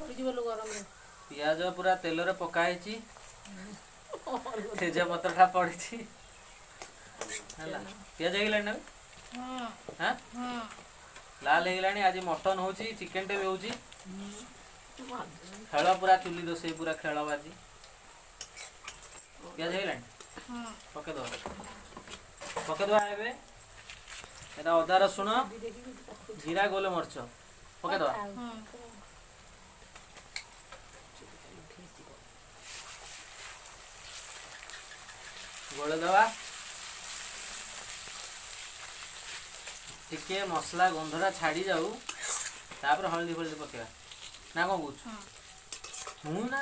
पियाज पूरा तेल रे पकाई तेज पत्रटा पड़ी पियाज हो ना हाँ लाल हो गलानी आज मटन हो चिकेन टे भी हो खेल पूरा चुली रोसे पूरा खेल बाजी पियाज हो पकेदवा एटा अदा रसुण जीरा गोल मरच पकेदवा गोलेदवा टिके मसला गंधटा छाड़ी जाऊ तापर हल्दी फल्दी पकेवा ना कौन कह मु ना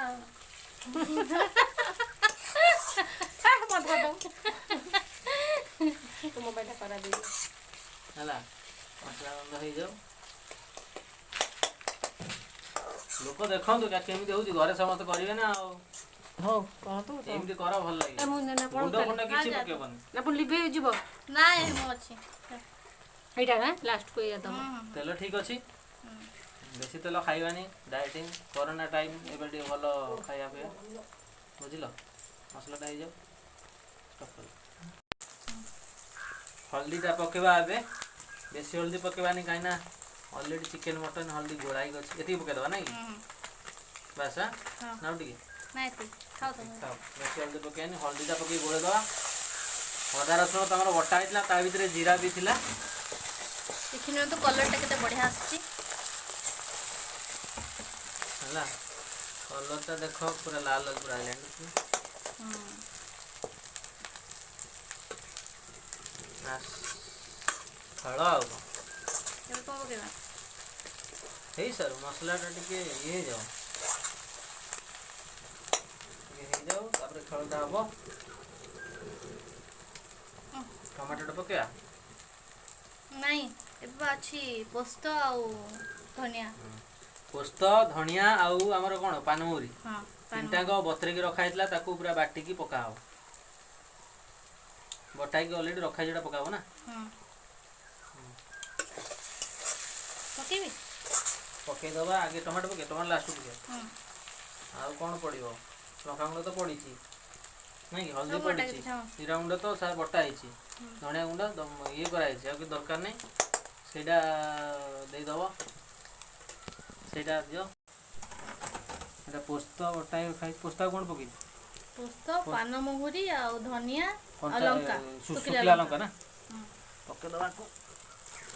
मसला गंध हो जाऊ लोक देखु केमी घरे समस्त करेंगे ना एमती कर भल लगे गुंड फुंड किसी पकेबनी लास्ट को ये तेल ठीक अच्छी बेसी तेल खाइबानी डाइटिंग कोरोना टाइम एबे टे भल खाया पे बुझिल मसलाटा हो जाओ हल्दीटा पकेबा एबे बेसी हल्दी पकेबानी कहीं ऑलरेडी चिकेन मटन हल्दी गोड़ाई अच्छी ये पकेदबा ना बस हाँ ना टे बेसी हल्दी पकेबानी हल्दीटा पकई गोड़ेदवा अदा रसुण तुम बटा होता ता भर जीरा भी थिला देखिन तो कलरटा केते बढ़िया आछि हला कलरटा देखो पूरा लाल लाल पूरा आइलैंड फल आउ हे सर मसलाटा टिके ये जाओ तापर खेलटा हम टमाटो पकेया नहीं एबा अछि पोस्त आउ धनिया पोस्त धनिया आउ हमर कोन पानमौरी हां तीनटा को बतरे के रखा हितला ताकू पूरा बाटी की पका हो बटाई के ऑलरेडी रखा जेटा पकाबो ना हां पकेबी पके दबा आगे टमाटो पके टमाटो लास्ट पके हां आउ कोन पड़िबो लंका गुंड तो पड़ी छी नहीं हल्दी पड़ी छी जीरा गुंड तो सारा बटा हिची धनिया गुंड ये कराई छी आ कि दरकार नहीं सेटा दे दबो सेटा दियो एटा पोस्त बटाई खाई पोस्ता कोन पकी पोस्त पान मोहरी आ धनिया आ लंका सुखिला लंका ना पके दबा को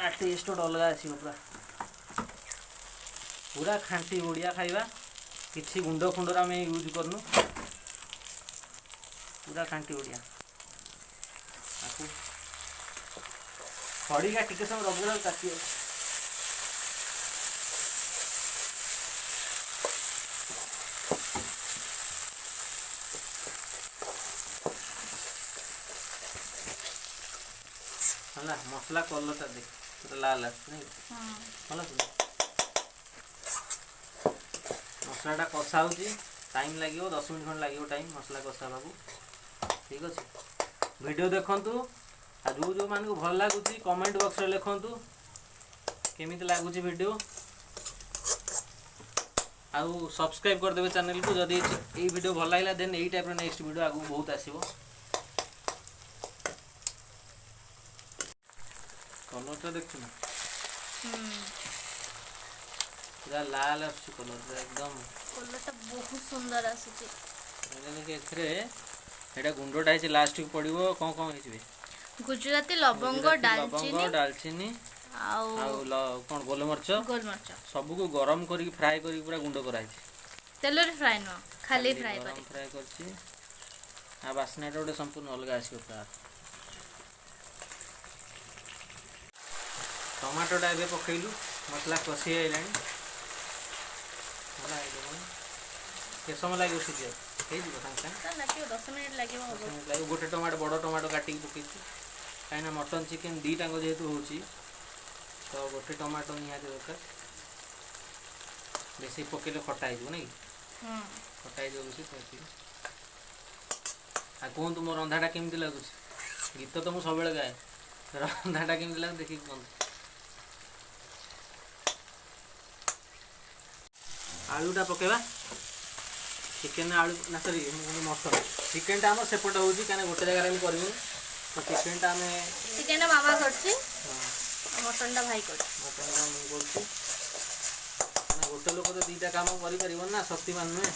आ टेस्ट अलग आसी पूरा पूरा खांटी ओडिया खाइबा किसी गुंड फुंडर आम यूज करनु पूरा खांटी ओडिया खड़ी का टिके सब रगड़ काटी हला मसला कलरटा देख पूरा लाल नहीं भल मसलाटा कषा हो टाइम लगे 10 मिनट खंड लगे टाइम मसला कषा बाबू ठीक अच्छे वीडियो देखु आ जो जो मान को भल लगुच कमेंट बॉक्स रे लिखंतु केमिति लगुच वीडियो आउ सब्सक्राइब कर देबे चैनल को जदी ए वीडियो भल लागला देन एई टाइप रो नेक्स्ट वीडियो आगु बहुत आसीबो कलरटा देखु ना पूरा लाल आसी कलर एकदम कलरटा बहुत सुंदर आसी के एथरे एटा गुंडटा है लास्ट को पड़िबो कोन हेचिबे गुजराती लवंग दालचीनी कौन गोलमर्च सब को गरम करके फ्राए करके पूरा गुंड कराई तेल रे फ्राए न खाली फ्राए कर फ्राए करछि आ बास्नाटा गोटे संपूर्ण अलग आसीबो पूरा टमाटोटा एबे पकैलु मसला कषि आइलानी होला आइलो के समय लागो सिजिया हे जी साथ लागियो 10 मिनिट लागियो गोटे टमाटो बड़ टमाटो काटी पकैछि कहीं मटन चिकेन दीटा जेहेतु हो तो गोटे टमाटो निहाती दरकार बेसी पकेले खटा हो नहीं खटा हो आ कहतु मो रंधाटा केमती लगुच गीत तो मुझे सब गाए रंधाटा केमती लगे देखिए कहतु आलूटा पकेबा चिकेन आलू ना सॉरी मटन चिकेनटा आम सेपटे होची काने गोटे जगह हम करबू तो चिकेनटा आम चिकेन मामा करछि मटनटा भाई करछि मटनटा मैं करछि ना गोटे लोक तो दीटा काम करि परिबन ना शक्तिमान नुहे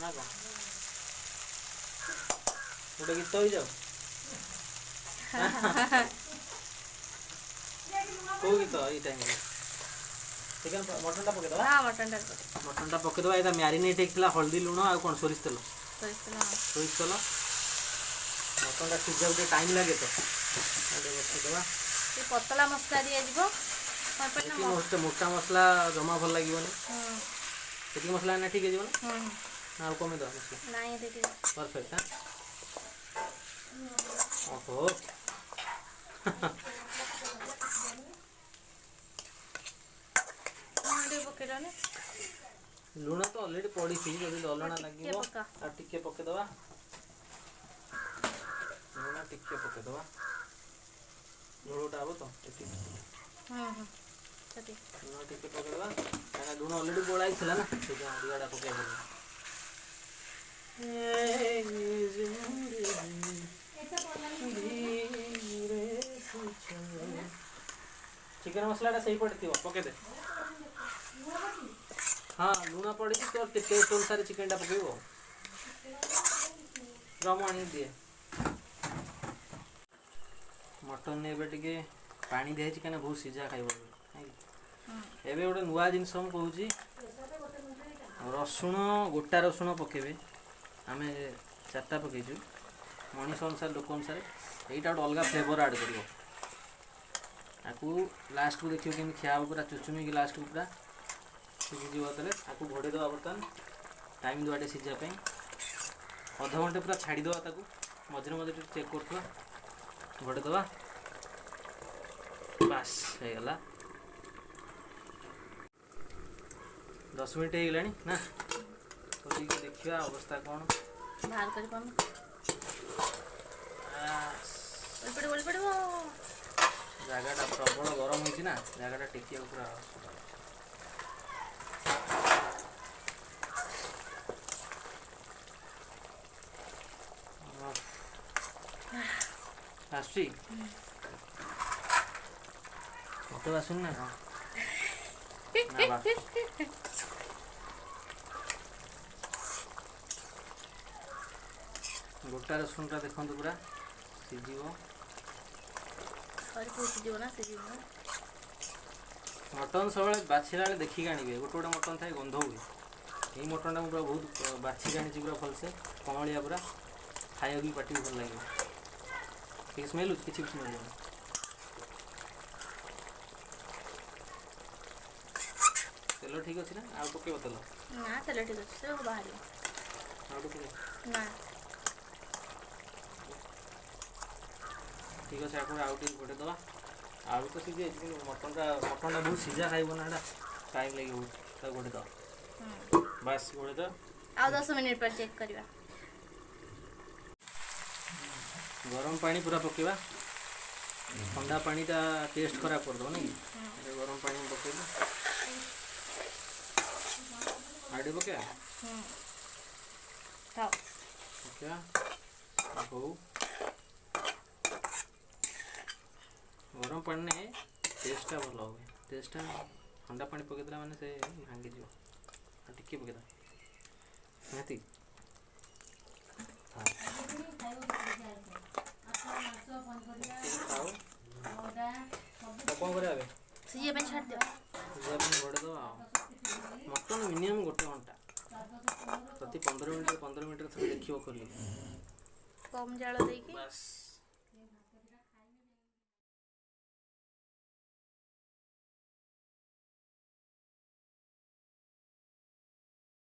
ना कौन गोटे गीत हो जाओ को गीत ये टाइम चिकेन मटनटा पके दबा हां मटनटा पके दबा एटा मैरिनेट हेकला हल्दी लूण आ कोन सोरिस तेल मटनटा सिझा उठे टाइम लगे तो बस दबा ये पतला मसला दिया जीवो मोटा मसला जमा भल लगे मसला ना ठीक है जीवन ना कमे दो मसला नहीं देखिए परफेक्ट हां ओहो लुण तो ऑलरेडी पड़ी थी जब दलना लगे टिके पके दवा लुण टिके पके दवा झोलटा आबो तो लुण टिके पके दवा काना लुण ऑलरेडी बोलाई थिला ना से दियाडा पके दवा चिकन मसलाटा सही पड़ती पके दे हाँ लुण पड़ी तो टेस्ट अनुसार चिकेन टा पकेबो रम आनी दिए मटन ने टिके पानी दिया कहीं बहुत सीझा खाइब एबे गोटे नुआ जिनस कहूँ रसुण गोटा रसुण पकेबे आम 4टा पकईचु मनीष अनुसार लोक अनुसार यहीटा गोटे अलग फ्लेवर आड कर लास्ट को देखिए कि खिया पूरा चुचुमी की लास्ट को पूरा सीझी आपको घोड़े दवा बर्तमान टाइम दवा सीझापी अध घंटे पूरा छाड़ीदे मझे मझे चेक कर घोड़े दवा बास होगला 10 मिनट होगा ना तो देखिए अवस्था कौन बाहर कर जगटा प्रबल गरम होती ना जगटा टेकिया पूरा आसुची मत आसुन ना गोटा रसुनटा देखो पूरा सीझ मटन सब बाछिला देखिक आने गोटे गोटे मटन थाए गंध हुए यही मटनटा पूरा बहुत बाछिक आनी पूरा भलसे कमलिया पूरा खाया भी पाटी भल लगे ठीक स्मेल किसी भी स्मेल तेल ठीक अच्छे ना आउ पकेब तेल ना तेल ठीक अच्छे बाहर ना ठीक अच्छे आपको आउ गोटे दवा आलू तो सीझे मटनटा बहुत सीझा खाइब ना टाइम लगे बहुत गोटे दवा बस गोटे दवा आ 10 मिनट पर चेक करवा गरम पानी पूरा पकेबा ठंडा पानीटा टेस्ट खराब कर दो नहीं गरम पानी पकेबा आड़ी पके बहु गरम पानी ने टेस्टा भल हुए टेस्टा ठंडा पानी पकेदेला मैंने से भांगी जीव टिके पकेदा निहाती कौन करे सीझे पे छाड़ दो घोड़े दवा मटन मिनिमम गोटे घंटा प्रति 15 मिनट थोड़ा देखिए खोल कम जाल देकी बस